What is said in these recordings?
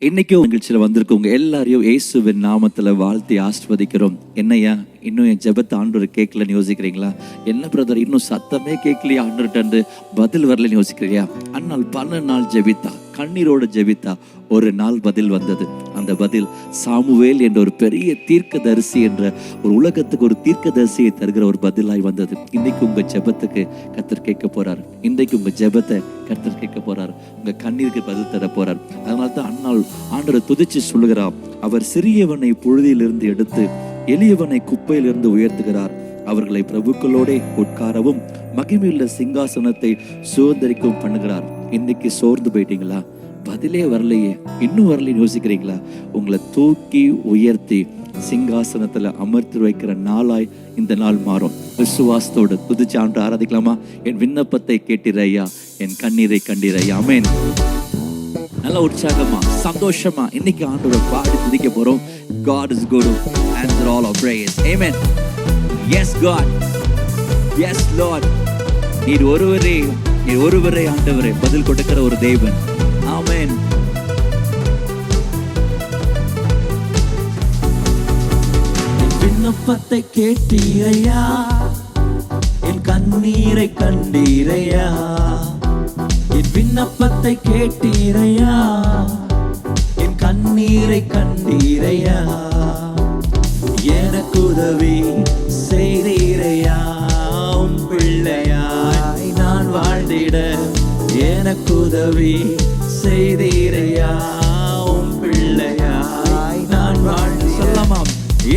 இன்னைக்கும் நிகழ்ச்சியில் வந்திருக்கவங்க எல்லாரையும் இயேசுவின் நாமத்தில் வாழ்த்தி ஆஸ்வதிக்கிறோம். என்னையா இன்னும் என் ஜெபத்தை ஆண்டவர் கேட்கலன்னு யோசிக்கிறீங்களா? என்ன பிரதர் இன்னும் சத்தமே கேட்கலையா ஆண்டவர்கிட்ட பதில் வரலன்னு யோசிக்கிறியா? அன்னால் பல நாள் ஜெபித்தா, கண்ணீரோடு ஜெபித்தா, ஒரு நாள் பதில் வந்தது. அந்த பதில் சாமுவேல் என்ற ஒரு பெரிய தீர்க்கதரிசி என்ற ஒரு உலகத்துக்கு ஒரு தீர்க்கதரிசியை தருகிற ஒரு பதிலாய் வந்தது. இன்னைக்கு உங்க ஜெபத்துக்கு கர்த்தர் கேட்க போறாரு. இன்றைக்கு உங்க ஜெபத்தை கர்த்தர் கேட்க போறாரு. உங்க கண்ணீருக்கு பதில் தர போறார். அதனால தான் அன்னால் ஆண்டவரை துதிச்சு சொல்லுகிறார். அவர் சிறியவனை புழுதியிலிருந்து எடுத்து எளியவனை குப்பையிலிருந்து உயர்த்துகிறார். அவர்களை பிரபுக்களோட உட்காரவும் மகிமையுள்ள சிங்காசனத்தை சுதந்திரிக்கவும் பண்ணுகிறார். இன்னைக்கு சோர்ந்து போயிட்டீங்களா? பதிலே வரலையே, இன்னும் வரலைன்னு யோசிக்கிறீங்களா? உங்களை தூக்கி உயர்த்தி சிங்காசனத்துல அமர்த்தி வைக்கிற நாளாய் இந்த நாள் மாறும். விசுவாசத்தோடு துதிச்சு ஆண்டு ஆராதிக்கலாமா? என் விண்ணப்பத்தை கேட்டிரையா, என் கண்ணீரை கண்டீரையா. ஆமென். நல்ல உற்சாகமா சந்தோஷமா இன்னைக்கு ஆண்டவரை பாடி துதிக்க போறோம். God is good to answer all our prayers. Amen. Yes God. Yes Lord. நீர் ஒருவரே ஆண்டவரே பதில் கொடுக்கிற ஒரு தேவன். ஆமென். என் விண்ணப்பத்தை கேட்டீரையா, என் கண்ணீரை கண்டீரையா. என் விண்ணப்பத்தை கேட்டீரையா, என் கண்ணீரை கண்டீரையா. எனக்கு உதவி செய்தீரையா, உம் பிள்ளையாய் நான் வாழ்ந்திட. எனக்கு உதவி செய்தீரையா, உம் பிள்ளையாய் நான் வாழ்ந்து. சொல்லலாம்.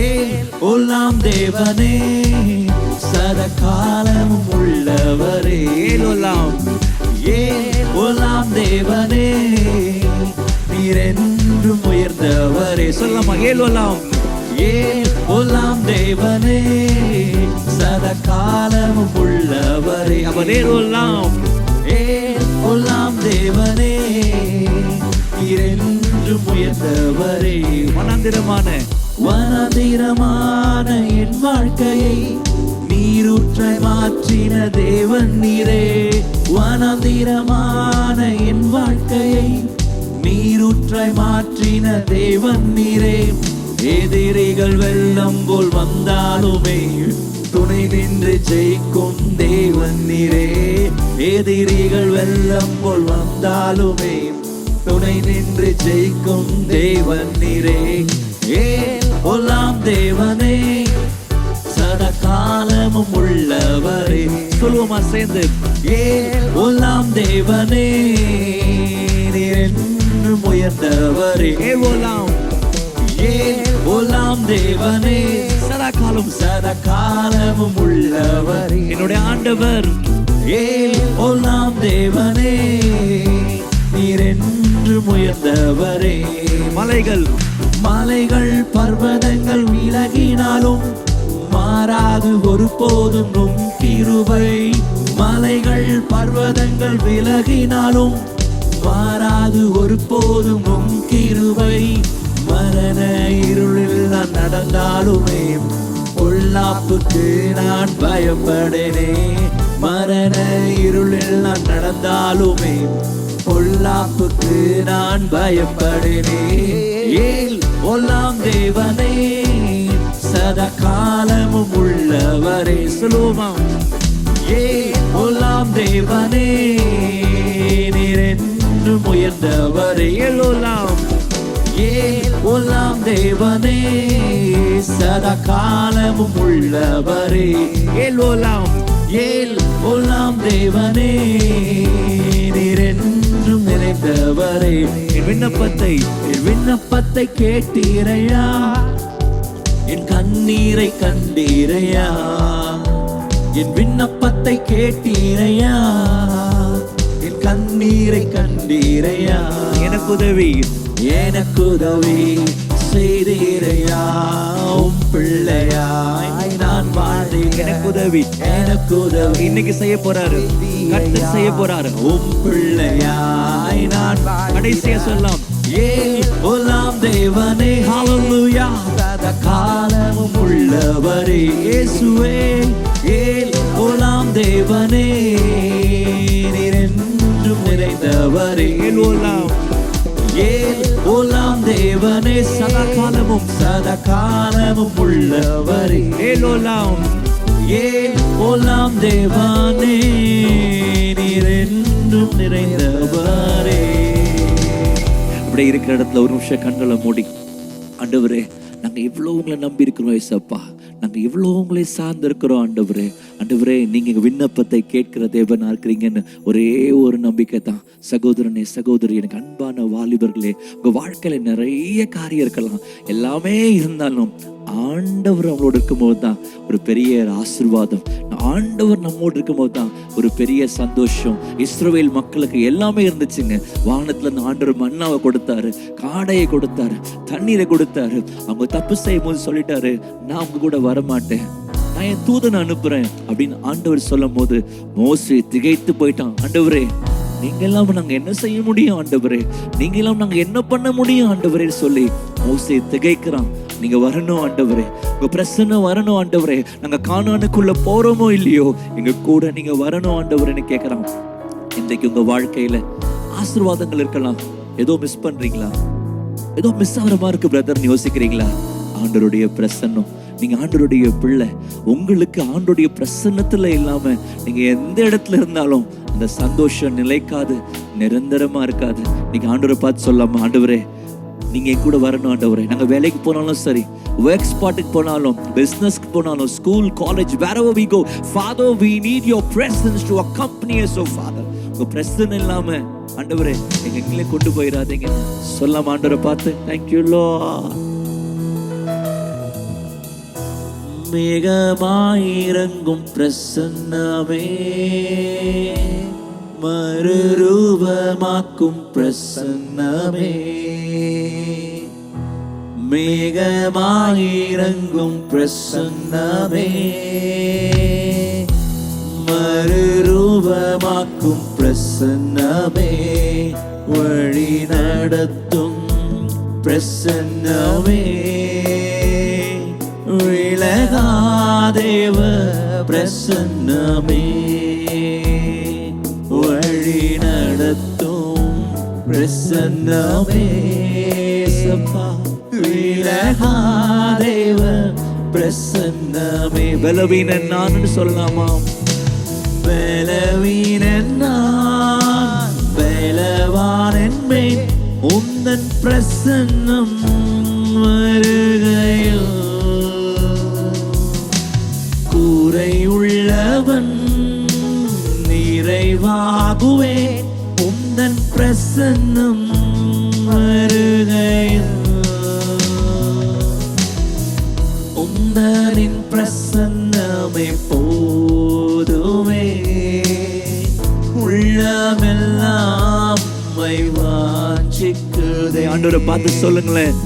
ஏலாம் தேவனே, சதகாலமும் உள்ளவரே. ஏலாம் தேவனே, நீர் என்றும் உயர்ந்தவரே. சொல்லலாமா? ஏலாம் தேவனே, சதகாலமும் உள்ளவரே. அவரே ஏலாம் தேவனே, நீர் என்றும் உயர்ந்தவரே. வனாந்திரமான என் வாழ்க்கையை நீரூற்றாய் மாற்றின தேவன் நீரே. வனாந்திரமான என் வாழ்க்கையை நீரூற்றாய் மாற்றின தேவன் நீரே. எதிரிகள் வெள்ளம் போல் வந்தாலுமே துணை நின்று ஜெயிக்கும் தேவன் நீரே. எதிரிகள் வெள்ளம் போல் வந்தாலுமே துணை நின்று ஜெயிக்கும் தேவன் நீரே. ஏலாம் தேவனே, சதகாலமும் உள்ளவரே. சொல்லுவோமா சேர்ந்து? ஏலாம் தேவனே, நீர் என்றும் உயர்ந்தவரே. ஏலாம் தேவனே, சதகாலமும் உள்ளவரே. என்னுடைய ஆண்டவர். ஏலாம் தேவனே, நீர் என்றும் உயர்ந்தவரே. மலைகள் பர்வதங்கள் விலகினாலும் மாறாது ஒருபோதும் உம் கிருபை. மலைகள் பர்வதங்கள் விலகினாலும் மாறாது ஒருபோதும் உம் கிருபை. மரண இருளில் நான் நடந்தாலுமே பொல்லாப்புக்கு நான் பயப்படனே. மரண இருளில் நான் நடந்தாலுமே பொல்லாப்புக்கு நான் பயப்படனே. ஏலாம் தேவனே, சதகாலமும் உள்ளவரே. சொல்லுவோமா? ஏலாம் தேவனே, நீர் என்றும் உயர்ந்தவரே. ஏலாம் தேவனே, சதகாலமும் உள்ளவரே. ஏலாம் தேவனே, நீர் என்றும் நிறைந்தவரே. என் விண்ணப்பத்தை கேட்டீரையா, என் கண்ணீரை கண்டீரையா. என் விண்ணப்பத்தை கேட்டீரையா, என் கண்ணீரை கண்டீரையா. எனக்கு உதவி செய்தீரையா, உம் பிள்ளையாய் நான் வாழ்ந்தேன். எனக்கு உதவி இன்னைக்கு செய்ய போறாரு, கர்த்தர் செய்ய போறாரு. உம் பிள்ளையாய் நான். கடைசியா சொல்லலாம். ஏலாம் தேவனே, ஹalleluya. சதகாலமும் உள்ளவரே இயேசுவே. ஏலாம் தேவனே, நீர் என்றும் நிறைந்தவரே. ஏலோலாம் தேவனே சதாகாலமும் சதாகாலமும் உள்ளவரே. ஏலோலாம் ஏலோலாம் தேவனே நீர் என்றும் நிறைந்தவரே. அப்படியே இருக்கிற இடத்துல ஒரு நிமிஷம் கண்களை மூடி, ஆண்டவரே நாங்க எவ்வளவு உங்களை நம்பி இருக்கிறோம் ஏசப்பா, நாங்க எவ்வளவு உங்களை சார்ந்து இருக்கிறோம் ஆண்டவரே. ஆண்டவரே நீங்க எங்க விண்ணப்பத்தை கேட்கிற தேவனா இருக்கிறீங்கன்னு ஒரே ஒரு நம்பிக்கை தான். சகோதரனே சகோதரி, எனக்கு அன்பான வாலிபர்களே, உங்க வாழ்க்கையில நிறைய காரியம் இருக்கலாம், எல்லாமே இருந்தாலும் ஆண்டவர் அவங்களோட இருக்கும்போது தான் ஒரு பெரிய ஆசீர்வாதம். ஆண்டவர் நம்மோடு இருக்கும்போது தான் ஒரு பெரிய சந்தோஷம். இஸ்ரவேல் மக்களுக்கு எல்லாமே இருந்துச்சுங்க. வானத்துல இருந்து ஆண்டவர் மன்னாவை கொடுத்தாரு, காடையை கொடுத்தாரு, தண்ணீரை கொடுத்தாரு. அவங்க தப்பு செய்யும் போது சொல்லிட்டாரு, நான் அவங்க கூட வரமாட்டேன், நான் என் தூதனை அனுப்புறேன் அப்படின்னு ஆண்டவர் சொல்லும் போது மோசே திகைத்து போயிட்டான். ஆண்டவரே நீங்க எல்லாம் நாங்க என்ன செய்ய முடியும் ஆண்டவரே, நீங்க எல்லாம் நாங்க என்ன பண்ண முடியும் ஆண்டவரே சொல்லி மோசே திகைக்கிறான். நீங்க வரணும் ஆண்டவரே, உங்க பிரசன்னம் வரணும் ஆண்டவரே, நாங்க கானானுக்குள்ள போறோமோ இல்லையோ எங்க கூட நீங்க வரணும் ஆண்டவரேன்னு கேட்கிறான். இன்றைக்கு உங்க வாழ்க்கையில ஆசீர்வாதங்கள் இருக்கலாம், ஏதோ மிஸ் பண்றீங்களா, ஏதோ மிஸ் ஆகிற மாதிரி இருக்கு பிரதர்னு யோசிக்கிறீங்களா? ஆண்டவருடைய பிரசன்னம், நீங்க ஆண்டவருடைய பிள்ளை, உங்களுக்கு ஆண்டவருடைய பிரசன்னத்துல இல்லாம நீங்க எந்த இடத்துல இருந்தாலும் அந்த சந்தோஷம் நிலைக்காது, நிரந்தரமா இருக்காது. நீங்க ஆண்டவரை பார்த்து சொல்லாம, ஆண்டவரே நீங்க என் கூட வரணும் ஆண்டவரே. நாங்க வேலைக்கு போனாலும் சரி, ஒர்க் ஸ்பாட்டுக்கு போனாலும், பிசினஸ்க்கு போனாலும், school college wherever we go, Father we need your presence to accompany us. Oh Father, உங்க பிரசன்னம் இல்லாம ஆண்டவரே எங்க எங்களை கொண்டு போயிடாதீங்க. சொல்லாம ஆண்டவரை பார்த்து, thank you Lord. மேகமாயிரங்கும் பிரசன்னமே, மறுரூபமாக்கும் பிரசன்னமே, மேகமாயிரங்கும் பிரசன்னமே, மறுரூபமாக்கும் பிரசன்னமே, வழி நடத்தும் பிரசன்னமே, விலகாதேவ பிரசன்னமே, வழி நடத்தும் பிரசன்னமே, சப்பா விலகாதேவ பிரசன்னமே. பலவீனன் நான் சொல்லலாமா? பலவீனன் நான் பலவான் என்பேன், உந்தன் பிரசன்னம் வருகையோ. கூரை உள்ளவன் நிறைவாகுவேன், உந்தன் பிரசன்னம் வருகையோ. உந்தனின் பிரசன்னமே போதுமே, உள்ளமெல்லாம் வாஞ்சிக்குதே. ஆண்டவரை பார்த்து சொல்லுங்களேன்,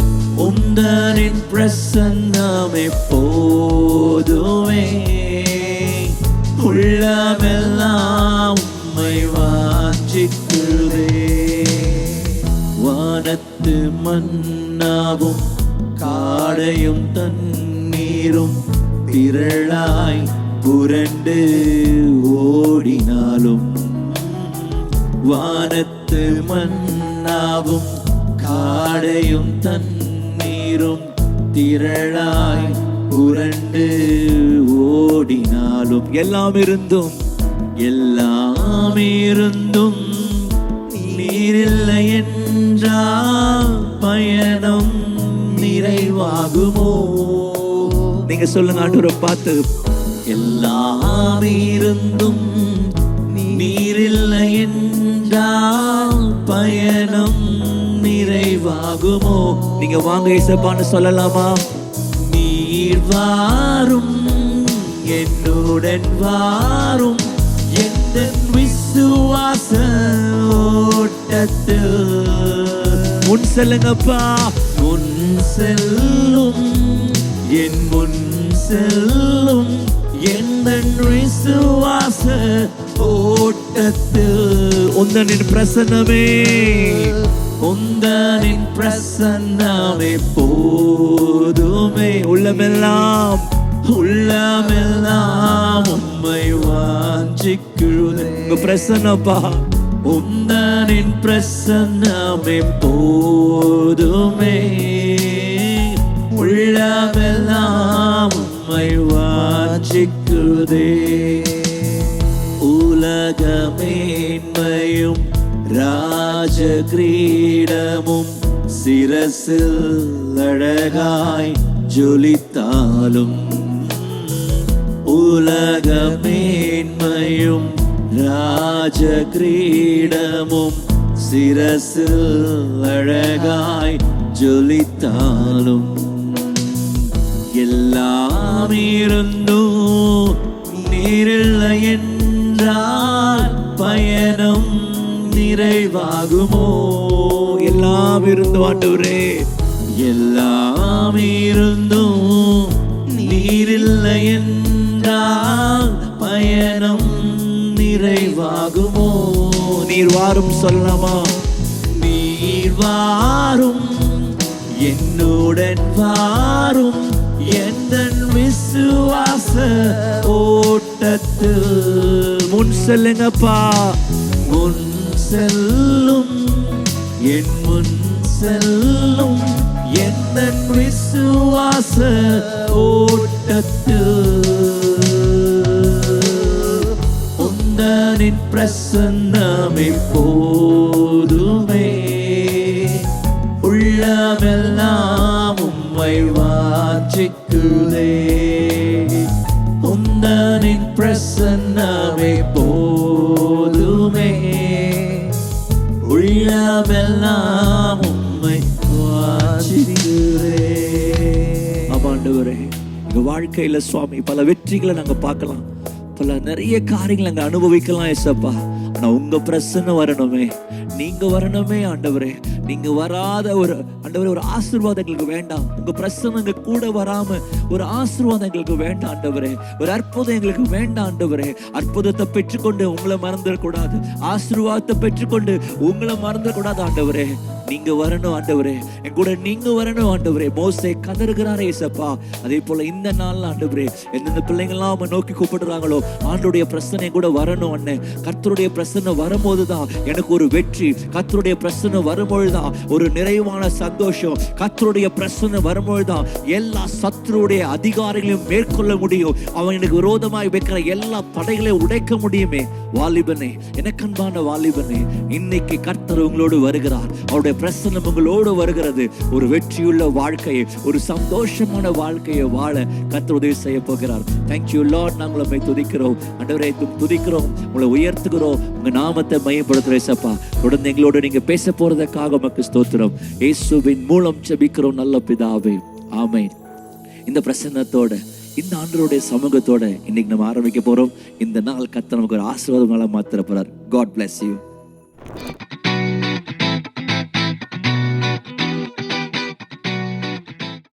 உந்தனின் பிரசன்னமே போதுமே, உள்ளமெல்லாம் வாஞ்சிக்குதே. வானத்து மன்னாவும் காடையும் தண்ணீரும் திரளாய் புரண்டு ஓடினாலும், வானத்து மன்னாவும் காடையும் தண்ணீரும் திரளாய் புரண்டு ஓடினாலும், எல்லாம் இருந்தும் நீரில்லை என்றால் பயணம் நிறைவாகுமோ? நீங்க சொல்லுங்க ஆண்டவரை பார்த்து, எல்லாம் இருந்தும் நீரில்லை என்றால் பயணம் நிறைவாகுமோ? நீங்க வாங்க இயேசுப்பான்னு சொல்லலாமா? நீர் வாரும் என்னுடன் வாரும், எந்த விசுவாச ஓட்டத்தில் முன் செல்லுங்கப்பா, முன் செல்லும் என் முன் செல்லும், எந்த விசுவாச ஓட்டத்தில். உந்தனின் பிரசன்னமே, உந்தனின் பிரசன்னமே போதுமே, உள்ளமெல்லாம் உம்மை வாஞ்சிக்குதே. உங்க பிரசன்னப்பா, உந்தனின் பிரசன்னமே போதுமே. உள்ளமெல்லாம் உம்மை வாஞ்சிக்குதே. உலகமேன்மையும் ராஜ கிரீடமும் சிரசில் அழகாய் ஜொலித்தாலும், உலகமேன்மையும் ராஜ கிரீடமும் சிரசில் அழகாய் ஜொலித்தாலும், எல்லாம் இருந்தும் நீரில்லை என்றால் பயணம் நிறைவாகுமோ? எல்லாம் இருந்தும் ஆண்டவரே, எல்லாம் இருந்தும் நீரில்லை என்றால் பயணம் நிறைவாகுமோ? நீர் வாரும் சொல்லலாமா? நீர் வாரும், என்னுடன் வாரும், எந்தன் விசுவாச ஓட்டத்தில் முன் செல்லுங்கப்பா. முன் செல்லும், என் முன் செல்லும், எந்தன் விசுவாச ஓட்டத்தில் உந்தனின் பிரசன்னமே போதுமே. உள்ளமெல்லாம் உம்மை வாஞ்சிக்குதே. உந்தனின் பிரசன்னமே போதுமே. உள்ளமெல்லாம் உம்மை வாஞ்சிக்குதே. ஆண்டவரே, எங்க வாழ்க்கையில சுவாமி பல வெற்றிகளை நாங்க பார்க்கலாம், பல நிறைய காரியங்களை நாங்க அனுபவிக்கலாம் ஏசப்பா. ஆனா உங்க பிரசன்னம் வரணுமே, நீங்க வரணுமே ஆண்டவரே. நீங்க வராத ஒரு ஆண்டவரே ஒரு ஆசீர்வாதம் எங்களுக்கு வேண்டாம். உங்க பிரசன்னம் எங்க கூட வராம ஒரு ஆசீர்வாதம் எங்களுக்கு வேண்டாம் ஆண்டவரே. ஒரு அற்புதம் எங்களுக்கு வேண்டாம் ஆண்டவரே. அற்புதத்தை பெற்றுக்கொண்டு உங்களை மறந்துடக்கூடாது, ஆசீர்வாதத்தை பெற்றுக்கொண்டு உங்களை மறந்துடக்கூடாது ஆண்டவரே. நீங்க வரணும் ஆண்டவரே, என் கூட நீங்க வரணும் ஆண்டவரே. மோசே கதறுகிறாரே ஏசப்பா. அதே போல இந்த நாள் ஆண்டவரே, எந்தெந்த பிள்ளைங்கள்லாம் அவங்க நோக்கி கூப்பிடுறாங்களோ ஆண்டவருடைய பிரசன்னம் கூட வரணும் அண்ணன். கர்த்தருடைய பிரசன்னம் வரும்போதுதான் எனக்கு ஒரு வெற்றி, கர்த்தருடைய பிரசன்னம் வரும்பொழுதுதான் ஒரு நிறைவான சந்தோஷம், கர்த்தருடைய பிரசன்னம் வரும்பொழுதுதான் எல்லா சத்துருடைய அதிகாரிகளையும் மேற்கொள்ள முடியும். அவன் எனக்கு விரோதமாய் வைக்கிற எல்லா படைகளையும் உடைக்க முடியுமே. வாலிபனே, எனக்கு அன்பான வாலிபனே, இன்னைக்கு கர்த்தர் உங்களோடு வருகிறார். அவருடைய பிரசன்னம் உங்களோடு வருகிறது. ஒரு வெற்றியுள்ள வாழ்க்கையை, ஒரு சந்தோஷமான வாழ்க்கையை வாழ கர்த்தர் உதவி செய்ய போகிறார். Thank you Lord. நாங்கள் உம்மை துதிக்கிறோம் ஆண்டவரே, துதிக்கிறோம், உங்களை உயர்த்துகிறோம், உங்க நாமத்தை மையப்படுத்துறோம் ஏசப்பா. தொடர்ந்து எங்களோடு நீங்க பேச போறதுக்காக உமக்கு ஸ்தோத்திரம். இயேசுவின் மூலம் ஜெபிக்கிறோம் நல்ல பிதாவே, ஆமென். இந்த பிரசன்னத்தோட, இந்த ஆண்டவருடைய சமூகத்தோட இன்னைக்கு நம்ம ஆரம்பிக்க போறோம். இந்த நாள் கர்த்தர் நமக்கு ஒரு ஆசீர்வாதம் மாத்திர போறார். God bless you.